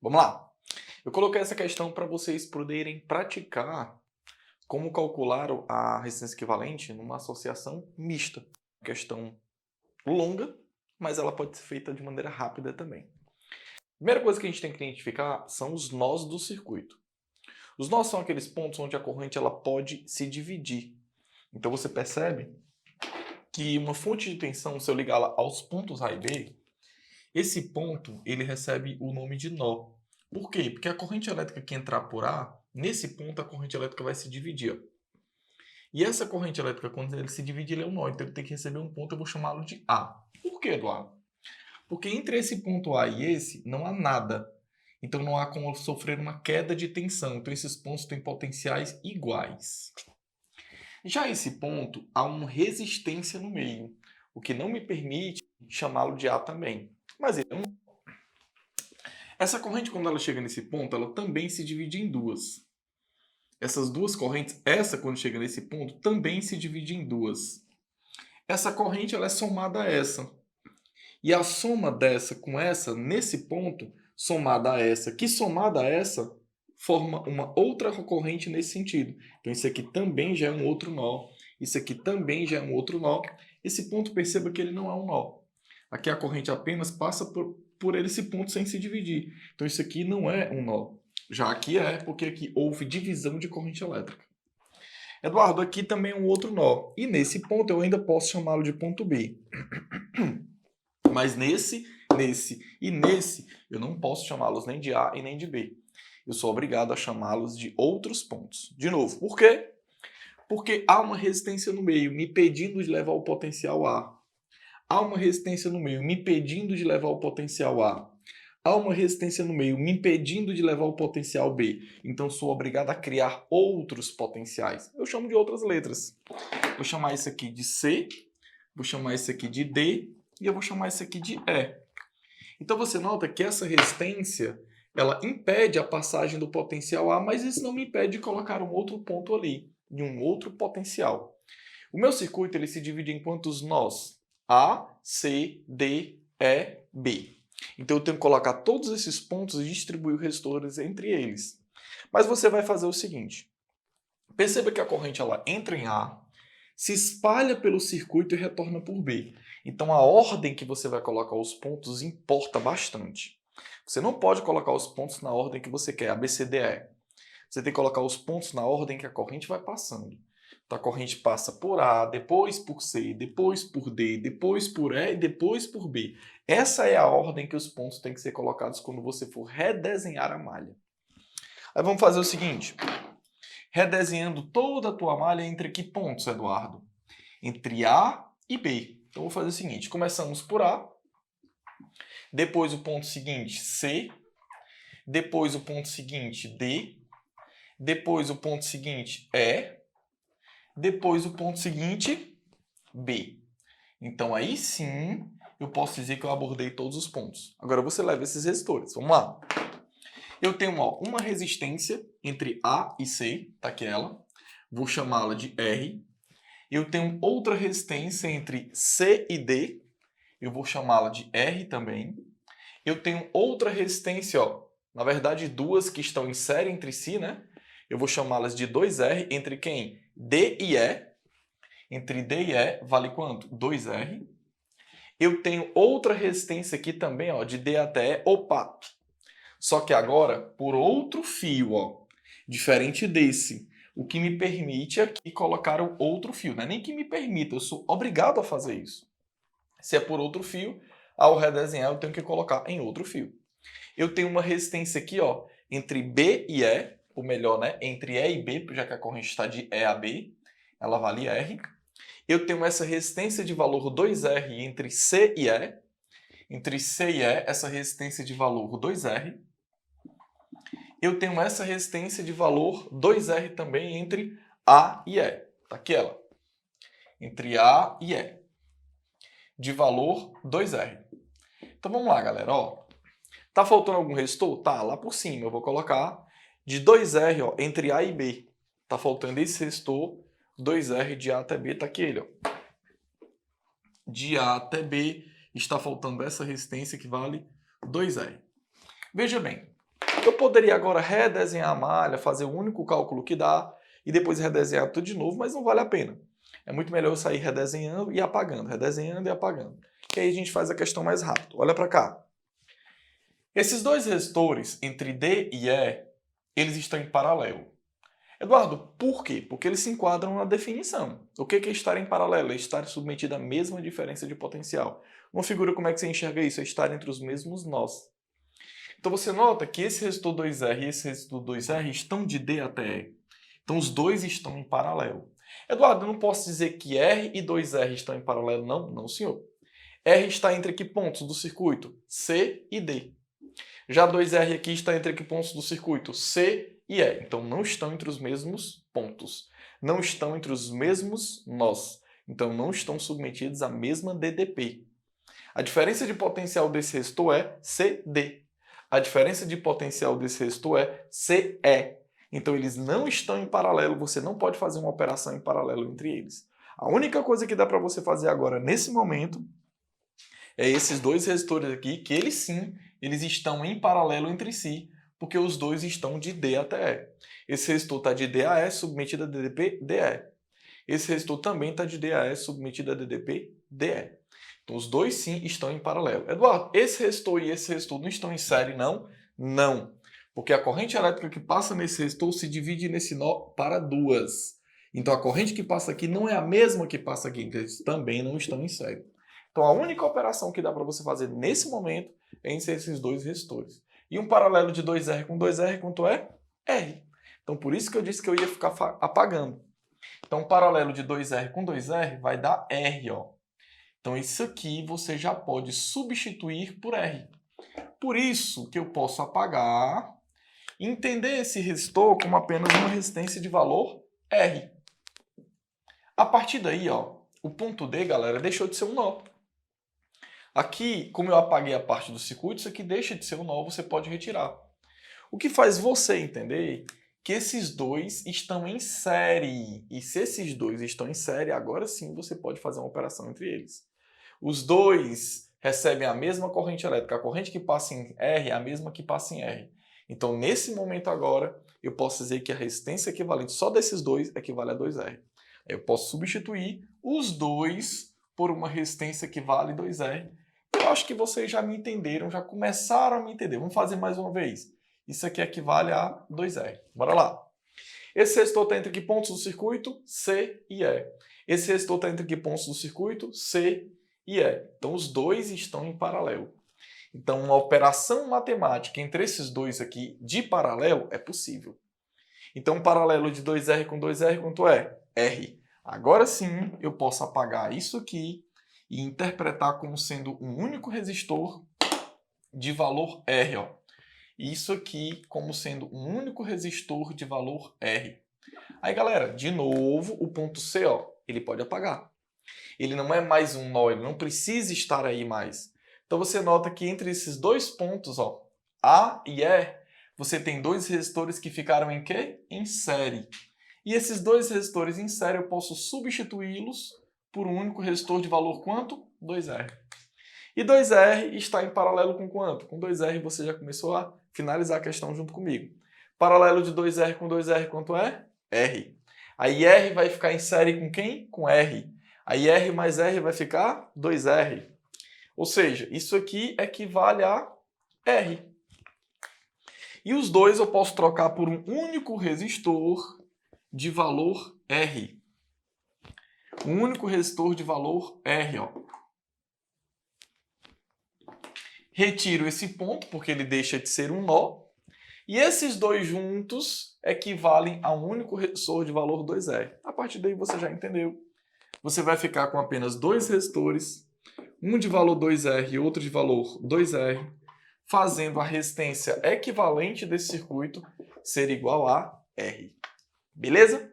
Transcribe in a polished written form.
Vamos lá. Eu coloquei essa questão para vocês poderem praticar como calcular a resistência equivalente numa associação mista. Questão longa, mas ela pode ser feita de maneira rápida também. Primeira coisa que a gente tem que identificar são os nós do circuito. Os nós são aqueles pontos onde a corrente ela pode se dividir. Então você percebe que uma fonte de tensão, se eu ligá-la aos pontos A e B, esse ponto ele recebe o nome de nó. Por quê? Porque a corrente elétrica que entrar por A, nesse ponto a corrente elétrica vai se dividir. Ó. E essa corrente elétrica, quando ele se dividir, ele é um nó. Então ele tem que receber um ponto, eu vou chamá-lo de A. Por que, Eduardo? Porque entre esse ponto A e esse não há nada. Então não há como sofrer uma queda de tensão. Então esses pontos têm potenciais iguais. Já esse ponto, há uma resistência no meio, o que não me permite chamá-lo de A também. Mas ele é um... Essa corrente, quando ela chega nesse ponto, ela também se divide em duas. Essas duas correntes, essa quando chega nesse ponto, também se divide em duas. Essa corrente ela é somada a essa. E a soma dessa com essa, nesse ponto, somada a essa, que somada a essa, forma uma outra corrente nesse sentido. Então isso aqui também já é um outro nó. Isso aqui também já é um outro nó. Esse ponto, perceba que ele não é um nó. Aqui a corrente apenas passa por esse ponto sem se dividir. Então isso aqui não é um nó. Já aqui é, porque aqui houve divisão de corrente elétrica. Eduardo, aqui também é um outro nó. E nesse ponto eu ainda posso chamá-lo de ponto B. Mas nesse e nesse, eu não posso chamá-los nem de A e nem de B. Eu sou obrigado a chamá-los de outros pontos. De novo, por quê? Porque há uma resistência no meio me impedindo de levar o potencial A. Há uma resistência no meio me impedindo de levar o potencial A. Há uma resistência no meio me impedindo de levar o potencial B. Então sou obrigado a criar outros potenciais. Eu chamo de outras letras. Vou chamar isso aqui de C, vou chamar isso aqui de D e eu vou chamar isso aqui de E. Então você nota que essa resistência ela impede a passagem do potencial A, mas isso não me impede de colocar um outro ponto ali, de um outro potencial. O meu circuito ele se divide em quantos nós? A, C, D, E, B. Então eu tenho que colocar todos esses pontos e distribuir os resistores entre eles. Mas você vai fazer o seguinte. Perceba que a corrente ela entra em A, se espalha pelo circuito e retorna por B. Então a ordem que você vai colocar os pontos importa bastante. Você não pode colocar os pontos na ordem que você quer, A, B, C, D, E. Você tem que colocar os pontos na ordem que a corrente vai passando. Então a corrente passa por A, depois por C, depois por D, depois por E e depois por B. Essa é a ordem que os pontos têm que ser colocados quando você for redesenhar a malha. Aí vamos fazer o seguinte. Redesenhando toda a tua malha entre que pontos, Eduardo? Entre A e B. Então vou fazer o seguinte. Começamos por A. Depois o ponto seguinte, C. Depois o ponto seguinte, D. Depois o ponto seguinte, E. Depois o ponto seguinte, B. Então aí sim eu posso dizer que eu abordei todos os pontos. Agora você leva esses resistores. Vamos lá. Eu tenho uma resistência entre A e C, tá aqui ela. Vou chamá-la de R. Eu tenho outra resistência entre C e D. Eu vou chamá-la de R também. Eu tenho outra resistência, ó, na verdade duas que estão em série entre si, né? Eu vou chamá-las de 2R entre quem? D e E. Entre D e E vale quanto? 2R. Eu tenho outra resistência aqui também, ó, de D até E. Opa! Só que agora por outro fio, ó, diferente desse. O que me permite aqui colocar o outro fio. Não é nem que me permita, eu sou obrigado a fazer isso. Se é por outro fio, ao redesenhar eu tenho que colocar em outro fio. Eu tenho uma resistência aqui, ó, entre B e E, ou melhor, né, entre E e B, já que a corrente está de E a B, ela vale R. Eu tenho essa resistência de valor 2R entre C e E. Entre C e E, essa resistência de valor 2R. Eu tenho essa resistência de valor 2R também entre A e E. Tá aqui ela. Entre A e E. De valor 2R. Então vamos lá, galera. Ó, tá faltando algum resistor? Tá, lá por cima. Eu vou colocar de 2R ó, entre A e B. Tá faltando esse resistor 2R de A até B. Tá aqui ele. Ó. De A até B está faltando essa resistência que vale 2R. Veja bem. Eu poderia agora redesenhar a malha, fazer o único cálculo que dá e depois redesenhar tudo de novo, mas não vale a pena. É muito melhor eu sair redesenhando e apagando, redesenhando e apagando. Que aí a gente faz a questão mais rápido. Olha para cá. Esses dois resistores, entre D e E, eles estão em paralelo. Eduardo, por quê? Porque eles se enquadram na definição. O que é estar em paralelo? É estar submetido à mesma diferença de potencial. Uma figura, como é que você enxerga isso? É estar entre os mesmos nós. Então você nota que esse resistor 2R e esse resistor 2R estão de D até E. Então os dois estão em paralelo. Eduardo, eu não posso dizer que R e 2R estão em paralelo, não? Não, senhor. R está entre que pontos do circuito? C e D. Já 2R aqui está entre que pontos do circuito? C e E. Então não estão entre os mesmos pontos. Não estão entre os mesmos nós. Então não estão submetidos à mesma DDP. A diferença de potencial desse resistor é CD. A diferença de potencial desse resistor é CE. Então eles não estão em paralelo, você não pode fazer uma operação em paralelo entre eles. A única coisa que dá para você fazer agora, nesse momento, é esses dois resistores aqui, que eles sim, eles estão em paralelo entre si, porque os dois estão de D até E. Esse resistor está de D a E, submetido a DDP, DE. Esse resistor também está de D a E, submetido a DDP, DE. Então os dois sim estão em paralelo. Eduardo, esse resistor e esse resistor não estão em série, não? Não. Porque a corrente elétrica que passa nesse resistor se divide nesse nó para duas. Então a corrente que passa aqui não é a mesma que passa aqui, então eles também não estão em série. Então a única operação que dá para você fazer nesse momento é entre esses dois resistores. E um paralelo de 2R com 2R, quanto é? R. Então por isso que eu disse que eu ia ficar apagando. Então um paralelo de 2R com 2R vai dar R, ó. Então isso aqui você já pode substituir por R. Por isso que eu posso apagar e entender esse resistor como apenas uma resistência de valor R. A partir daí, ó, o ponto D, galera, deixou de ser um nó. Aqui, como eu apaguei a parte do circuito, isso aqui deixa de ser um nó, você pode retirar. O que faz você entender que esses dois estão em série. E se esses dois estão em série, agora sim você pode fazer uma operação entre eles. Os dois recebem a mesma corrente elétrica. A corrente que passa em R é a mesma que passa em R. Então, nesse momento agora, eu posso dizer que a resistência equivalente só desses dois equivale a 2R. Eu posso substituir os dois por uma resistência que vale 2R. Eu acho que vocês já me entenderam, já começaram a me entender. Vamos fazer mais uma vez. Isso aqui equivale a 2R. Bora lá. Esse resistor está entre que pontos do circuito? C e E. Esse resistor está entre que pontos do circuito? C e E. Então, os dois estão em paralelo. Então, uma operação matemática entre esses dois aqui de paralelo é possível. Então, um paralelo de 2R com 2R, quanto é? R. Agora sim, eu posso apagar isso aqui e interpretar como sendo um único resistor de valor R, ó. Isso aqui como sendo um único resistor de valor R. Aí, galera, de novo, o ponto C, ó, ele pode apagar. Ele não é mais um nó, ele não precisa estar aí mais. Então você nota que entre esses dois pontos, ó, A e E, você tem dois resistores que ficaram em quê? Em série. E esses dois resistores em série eu posso substituí-los por um único resistor de valor quanto? 2R. E 2R está em paralelo com quanto? Com 2R você já começou a finalizar a questão junto comigo. Paralelo de 2R com 2R quanto é? R. Aí R vai ficar em série com quem? Com R. Aí R mais R vai ficar 2R. Ou seja, isso aqui equivale a R. E os dois eu posso trocar por um único resistor de valor R. Um único resistor de valor R, ó. Retiro esse ponto, porque ele deixa de ser um nó. E esses dois juntos equivalem a um único resistor de valor 2R. A partir daí você já entendeu. Você vai ficar com apenas dois resistores, um de valor 2R e outro de valor 2R, fazendo a resistência equivalente desse circuito ser igual a R. Beleza?